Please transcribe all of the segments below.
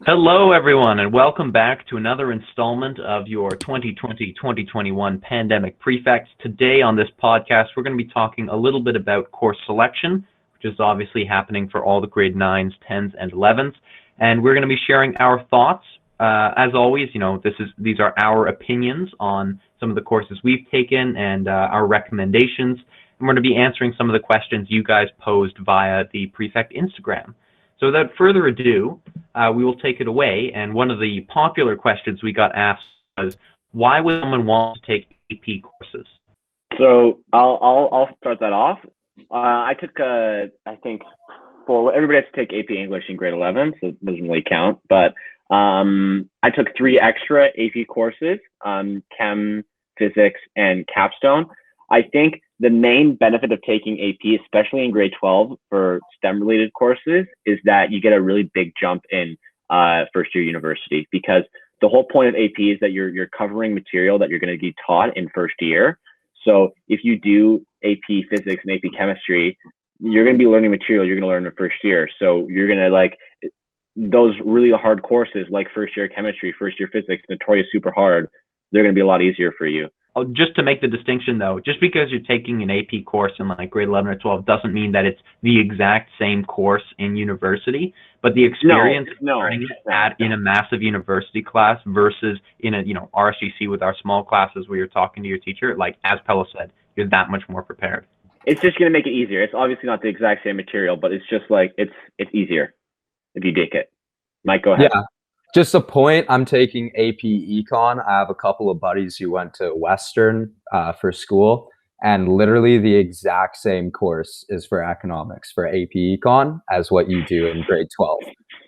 Hello, everyone, and welcome back to another installment of your 2020-2021 Pandemic Prefects. Today on this podcast, we're going to be talking a little bit about course selection, which is obviously happening for all the grade 9s, 10s, and 11s. And we're going to be sharing our thoughts. As always, these are our opinions on some of the courses we've taken and our recommendations. And we're going to be answering some of the questions you guys posed via the Prefect Instagram. So without further ado, we will take it away. And one of the popular questions we got asked was, why would someone want to take AP courses? So I'll start that off. I took I think everybody has to take AP English in grade 11, so it doesn't really count. But I took 3 extra AP courses, Chem, Physics, and Capstone. I think the main benefit of taking AP, especially in grade 12 for STEM-related courses, is that you get a really big jump in first-year university, because the whole point of AP is that you're covering material that you're going to be taught in first year. So if you do AP Physics and AP Chemistry, you're going to be learning material you're going to learn in first year. So you're going to like those really hard courses like first-year Chemistry, first-year Physics, notorious super hard. They're going to be a lot easier for you. Just to make the distinction, though, just because you're taking an AP course in like grade 11 or 12 doesn't mean that it's the exact same course in university, but the experience of learning it in a massive university class versus in a RSGC with our small classes where you're talking to your teacher, like as Paolo said, you're that much more prepared. It's just going to make it easier. It's obviously not the exact same material, but it's just like it's easier if you take it. Mike, go ahead. Yeah. Just a point, I'm taking AP Econ. I have a couple of buddies who went to Western for school, and literally the exact same course is for economics for AP Econ as what you do in grade 12.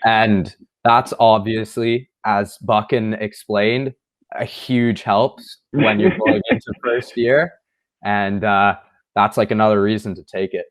And that's obviously, as Buchan explained, a huge help when you're going into first year. And that's like another reason to take it.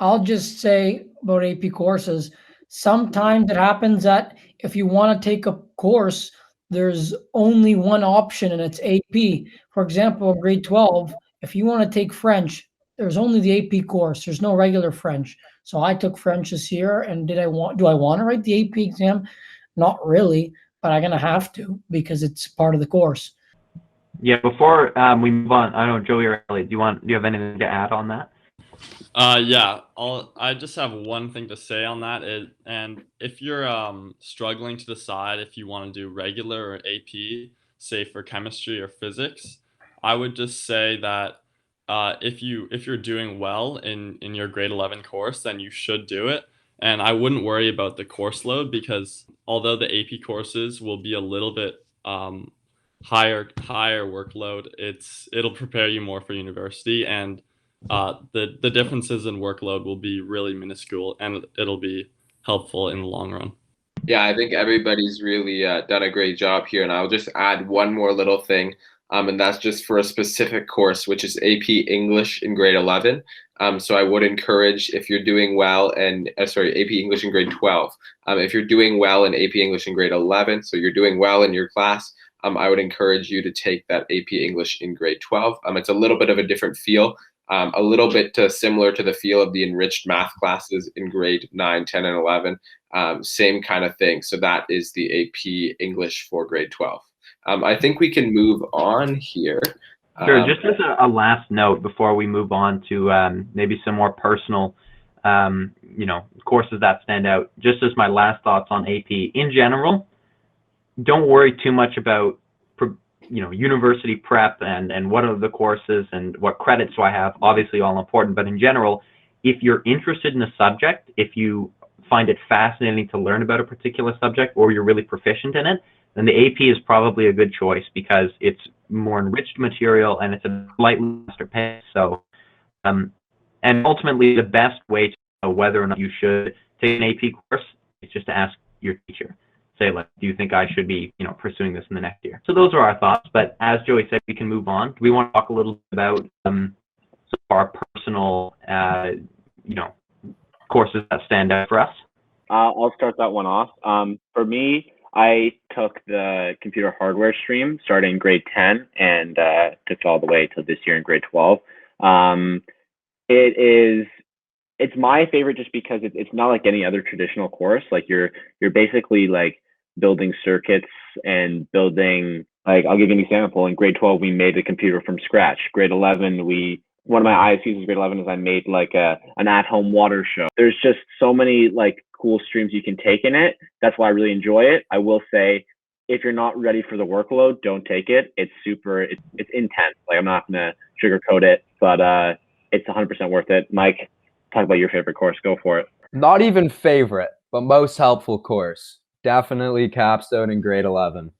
I'll just say about AP courses, sometimes it happens that if you want to take a course, there's only one option and it's AP. For example, grade 12, if you want to take French, there's only the AP course. There's no regular French. So I took French this year, and do I want to write the AP exam? Not really, but I'm going to have to because it's part of the course. Yeah, before we move on, I don't know, Joey or Elliot, do you have anything to add on that? Yeah, I just have one thing to say on that. And if you're struggling to decide if you want to do regular or AP, say for chemistry or physics, I would just say that if you're doing well in your grade 11 course, then you should do it. And I wouldn't worry about the course load, because although the AP courses will be a little bit higher workload, it'll prepare you more for university, and the differences in workload will be really minuscule, and it'll be helpful in the long run. Yeah, I think everybody's really done a great job here, and I'll just add one more little thing, and that's just for a specific course, which is AP English in grade 11. So I would encourage, if you're doing well in AP English in grade 12, if you're doing well in AP English in grade 11, so you're doing well in your class, I would encourage you to take that AP English in grade 12. It's a little bit of a different feel. A little bit similar to the feel of the enriched math classes in grade 9, 10, and 11. Same kind of thing. So that is the AP English for grade 12. I think we can move on here. Sure. Just as a last note before we move on to maybe some more personal, courses that stand out. Just as my last thoughts on AP in general, don't worry too much about university prep and what are the courses and what credits do I have, obviously all important, but in general, if you're interested in a subject, if you find it fascinating to learn about a particular subject or you're really proficient in it, then the AP is probably a good choice because it's more enriched material and it's a slightly faster pace. So, and ultimately the best way to know whether or not you should take an AP course is just to ask your teacher. Say, like, do you think I should be, pursuing this in the next year? So those are our thoughts. But as Joey said, we can move on. Do we want to talk a little bit about some of our personal, courses that stand out for us? I'll start that one off. For me, I took the computer hardware stream starting grade 10 and took it all the way to this year in grade 12. It's my favorite just because it's not like any other traditional course. Like you're basically like building circuits and building, like, I'll give you an example. In grade 12, we made a computer from scratch. Grade 11, one of my ISUs in grade 11 is I made like an at-home water show. There's just so many like cool streams you can take in it. That's why I really enjoy it. I will say, if you're not ready for the workload, don't take it. It's intense. Like, I'm not gonna sugarcoat it, but it's 100% worth it. Mike, talk about your favorite course. Go for it. Not even favorite, but most helpful course. Definitely Capstone in grade 11.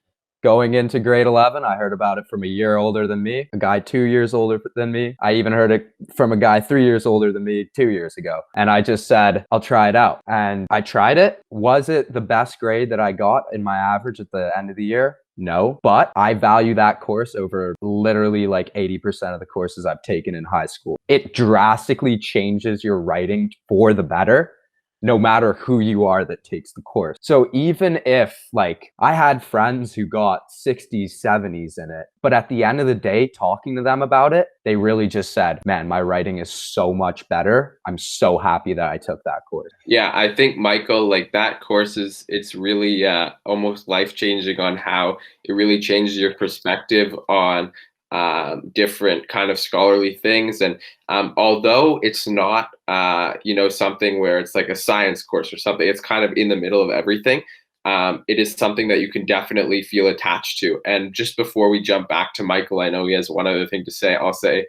Going into grade 11, I heard about it from a year older than me, a guy 2 years older than me. I even heard it from a guy 3 years older than me 2 years ago. And I just said, I'll try it out. And I tried it. Was it the best grade that I got in my average at the end of the year? No, but I value that course over literally like 80% of the courses I've taken in high school. It drastically changes your writing for the better, no matter who you are that takes the course. So even if, like, I had friends who got 60s, 70s in it, but at the end of the day, talking to them about it, they really just said, man, my writing is so much better. I'm so happy that I took that course. Yeah, I think, Michael, like, that course it's really almost life-changing on how it really changes your perspective on different kind of scholarly things. And although it's not, something where it's like a science course or something, it's kind of in the middle of everything. It is something that you can definitely feel attached to. And just before we jump back to Michael, I know he has one other thing to say. I'll say,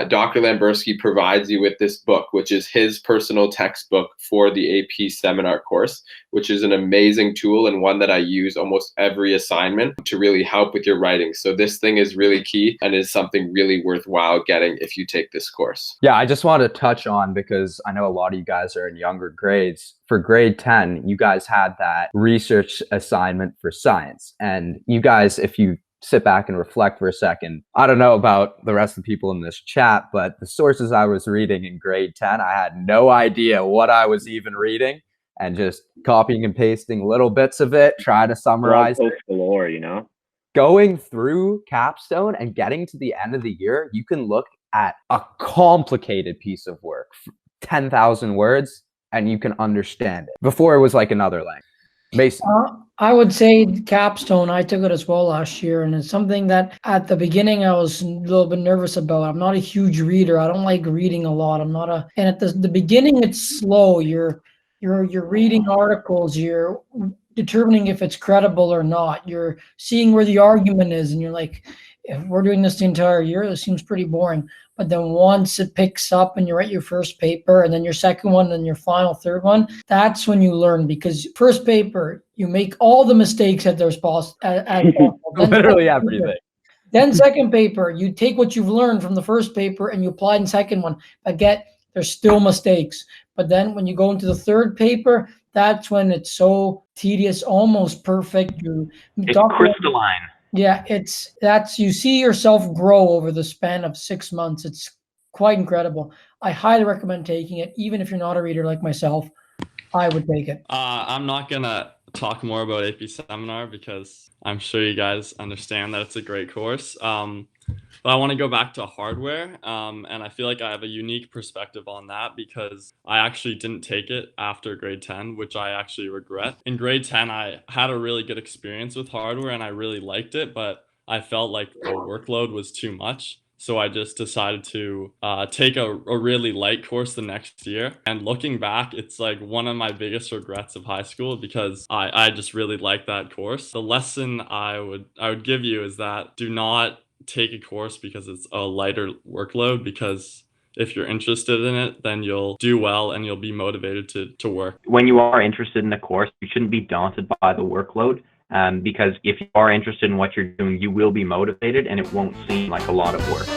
Dr. Lamberski provides you with this book, which is his personal textbook for the AP seminar course, which is an amazing tool and one that I use almost every assignment to really help with your writing. So this thing is really key and is something really worthwhile getting if you take this course. Yeah, I just wanted to touch on, because I know a lot of you guys are in younger grades. For grade 10, you guys had that research assignment for science. And you guys, if you sit back and reflect for a second, I don't know about the rest of the people in this chat, but the sources I was reading in grade 10, I had no idea what I was even reading, and just copying and pasting little bits of it, try to summarize it. Galore, you know? Going through Capstone and getting to the end of the year, you can look at a complicated piece of work, 10,000 words, and you can understand it. Before, it was like another language. Mason. I would say Capstone, I took it as well last year, and it's something that at the beginning I was a little bit nervous about. I'm not a huge reader. I don't like reading a lot. And at the beginning it's slow. You're reading articles, you're determining if it's credible or not. You're seeing where the argument is, and you're like, if we're doing this the entire year, this seems pretty boring. But then once it picks up and you write your first paper and then your second one and your final third one, that's when you learn, because first paper, you make all the mistakes that there's possible. Literally everything. Then second paper, you take what you've learned from the first paper and you apply in the second one. But there's still mistakes. But then when you go into the third paper, that's when it's so tedious, almost perfect. It's crystalline. Yeah, you see yourself grow over the span of 6 months. It's quite incredible. I highly recommend taking it, even if you're not a reader like myself. I would take it. I'm not gonna talk more about AP Seminar because I'm sure you guys understand that it's a great course. But I want to go back to hardware, and I feel like I have a unique perspective on that because I actually didn't take it after grade 10, which I actually regret. In grade 10, I had a really good experience with hardware and I really liked it, but I felt like the workload was too much. So I just decided to take a really light course the next year. And looking back, it's like one of my biggest regrets of high school because I just really liked that course. The lesson I would give you is that do not take a course because it's a lighter workload, because if you're interested in it, then you'll do well and you'll be motivated to work. When you are interested in a course, you shouldn't be daunted by the workload, because if you are interested in what you're doing, you will be motivated and it won't seem like a lot of work.